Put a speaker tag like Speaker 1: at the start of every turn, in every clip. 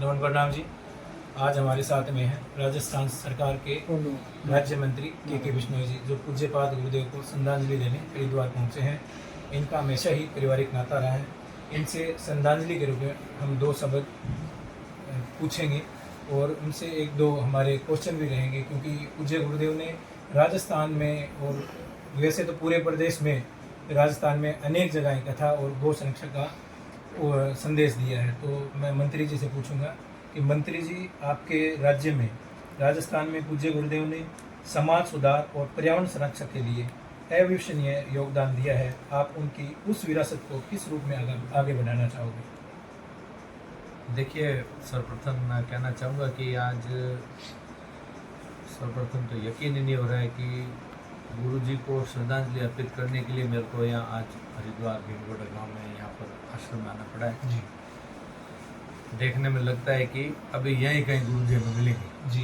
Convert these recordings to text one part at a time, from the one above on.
Speaker 1: नमन प्रणाम जी। आज हमारे साथ में है राजस्थान सरकार के राज्य मंत्री के बिश्नोई जी, जो पूज्यपाद गुरुदेव को श्रद्धांजलि देने हरिद्वार पहुंचे हैं। इनका हमेशा ही पारिवारिक नाता रहा है। इनसे श्रद्धांजलि के रूप में हम 2 शब्द पूछेंगे और उनसे 1-2 हमारे क्वेश्चन भी रहेंगे, क्योंकि पूज्य गुरुदेव ने राजस्थान में और वैसे तो पूरे प्रदेश में, राजस्थान में अनेक जगह कथा और गौ संरक्षण का संदेश दिया है। तो मैं मंत्री जी से पूछूंगा कि मंत्री जी, आपके राज्य में, राजस्थान में पूज्य गुरुदेव ने समाज सुधार और पर्यावरण संरक्षण के लिए अविस्मरणीय योगदान दिया है। आप उनकी उस विरासत को किस रूप में आगे बढ़ाना चाहोगे?
Speaker 2: देखिए, सर्वप्रथम मैं कहना चाहूँगा कि आज सर्वप्रथम तो यकीन ही नहीं हो रहा है कि गुरुजी को श्रद्धांजलि अर्पित करने के लिए मेरे को यहाँ आज हरिद्वार भीमगढ़ गांव में यहाँ पर आश्रम में आना पड़ा है
Speaker 1: जी।
Speaker 2: देखने में लगता है कि अभी यहीं कहीं गुरुजी हमें मिलेंगे
Speaker 1: जी।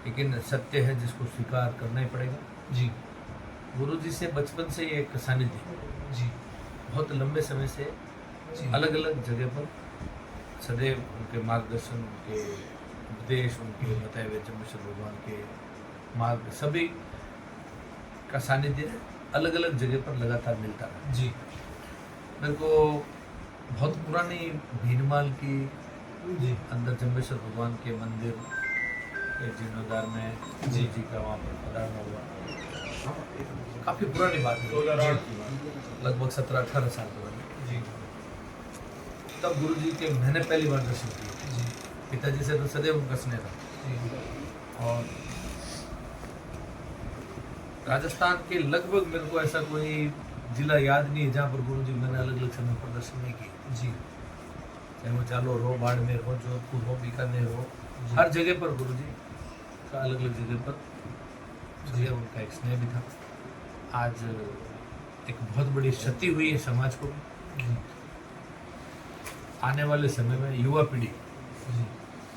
Speaker 2: लेकिन सत्य है जिसको स्वीकार करना ही पड़ेगा।
Speaker 1: जी।
Speaker 2: गुरुजी से बचपन से ही एक सानिध्य,
Speaker 1: जी,
Speaker 2: बहुत लंबे समय से अलग अलग जगह पर सदैव उनके मार्गदर्शन, उनके उपदेश, उनके बताए हुए जम्मेश्वर भगवान के मार्ग, सभी का सानिध्य अलग अलग जगह पर लगातार मिलता रहा।
Speaker 1: जी।
Speaker 2: मेरे को बहुत पुरानी भीनमाल की
Speaker 1: जी।
Speaker 2: अंदर जम्मेश्वर भगवान के मंदिर के जीर्णोद्धार में जी का वहाँ पर पधारना हुआ। काफ़ी पुरानी बात है, 2008 की बात, लगभग 17-18 साल पुरानी।
Speaker 1: जी।
Speaker 2: तब गुरु जी के मैंने पहली बार दर्शन किए।
Speaker 1: जी।
Speaker 2: पिताजी से तो सदैव उनका स्नेह था। और राजस्थान के लगभग मेरे को ऐसा कोई जिला याद नहीं है जहाँ पर गुरु जी मैंने अलग अलग समय पर दर्शन नहीं किए।
Speaker 1: जी।
Speaker 2: चाहे वो जालोर हो, बाड़मेर हो, जोधपुर हो, बीकानेर हो, हर जगह पर गुरु जी का अलग अलग जगह पर सदैव उनका एक स्नेह भी था। आज एक बहुत बड़ी क्षति हुई है समाज को। आने वाले समय में युवा पीढ़ी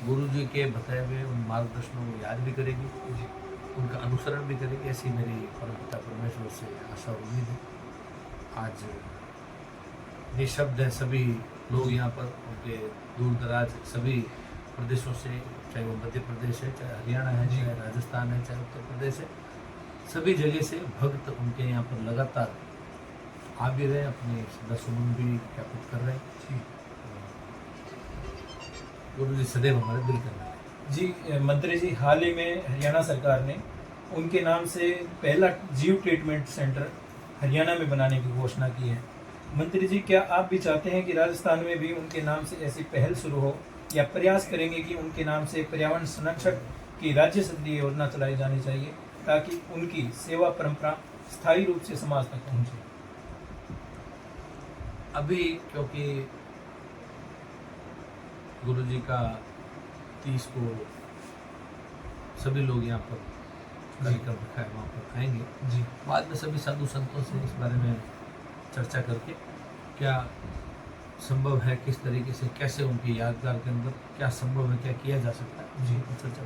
Speaker 2: गुरु जी के बताए हुए उन मार्गदर्शनों को याद भी करेगी, उनका अनुसरण भी करेगी, ऐसी मेरी परमपिता परमेश्वर से आशा और उम्मीद है। आज निःशब्द है सभी लोग यहाँ पर, उनके दूर दराज सभी प्रदेशों से, चाहे वो मध्य प्रदेश है, चाहे हरियाणा है, चाहे राजस्थान है, चाहे उत्तर प्रदेश है, सभी जगह से भक्त उनके यहाँ पर लगातार आ भी रहे, अपने श्रद्धासुमन भी ज्ञापित कर रहे हैं। गुरु जी सदैव हमारे दिल कर रहे हैं।
Speaker 1: जी मंत्री जी, हाल ही में हरियाणा सरकार ने उनके नाम से पहला जीव ट्रीटमेंट सेंटर हरियाणा में बनाने की घोषणा की है। मंत्री जी, क्या आप भी चाहते हैं कि राजस्थान में भी उनके नाम से ऐसी पहल शुरू हो, या प्रयास करेंगे कि उनके नाम से पर्यावरण संरक्षण की राज्य स्तरीय योजना चलाई जानी चाहिए, ताकि उनकी सेवा परंपरा स्थायी रूप से समाज तक पहुंचे?
Speaker 2: अभी क्योंकि गुरु जी का 30 को सभी लोग यहाँ पर कार्यक्रम रखा है, वहाँ पर आएंगे।
Speaker 1: जी।
Speaker 2: बाद में सभी साधु संतों से इस बारे में चर्चा करके क्या संभव है, किस तरीके से, कैसे उनकी यादगार के अंदर क्या संभव है, क्या किया जा सकता है, जी चर्चा।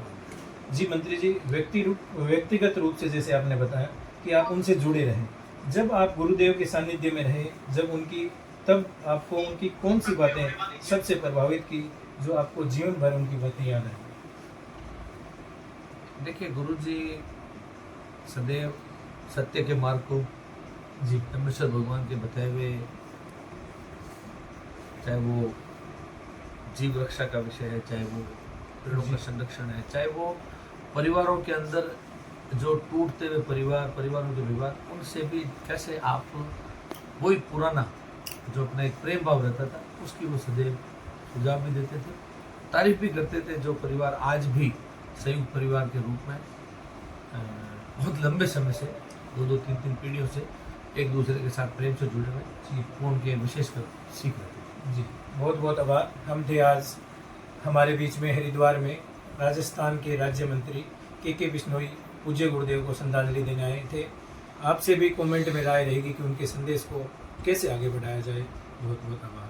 Speaker 1: जी मंत्री जी, व्यक्तिगत रूप से जैसे आपने बताया कि आप उनसे जुड़े रहें, जब आप गुरुदेव के सानिध्य में रहे, तब आपको उनकी कौन सी बातें सबसे प्रभावित की, जो आपको जीवन भर उनकी बातें याद है?
Speaker 2: देखिए, गुरु जी सदैव सत्य के मार्ग को, जी जम्मेश्वर भगवान के बताए हुए, चाहे वो जीव रक्षा का विषय है, चाहे वो पेड़ों का संरक्षण है, चाहे वो परिवारों के अंदर जो टूटते हुए परिवारों के विवाद, उनसे भी कैसे आप वही पुराना जो अपना एक प्रेम भाव रहता था, उसकी वो सदैव सुझाव भी देते थे, तारीफ भी करते थे। जो परिवार आज भी संयुक्त परिवार के रूप में बहुत लंबे समय से 2-2, 3-3 पीढ़ियों से एक दूसरे के साथ प्रेम से जुड़े हुए, वो उनके विशेषकर सीख रहे थे।
Speaker 1: जी, बहुत बहुत आभार। हम थे आज हमारे बीच में हरिद्वार में राजस्थान के राज्य मंत्री के बिश्नोई पूज्य गुरुदेव को श्रद्धांजलि देने आए थे। आपसे भी कमेंट में राय रहेगी कि उनके संदेश को कैसे आगे बढ़ाया जाए। बहुत बहुत आभार।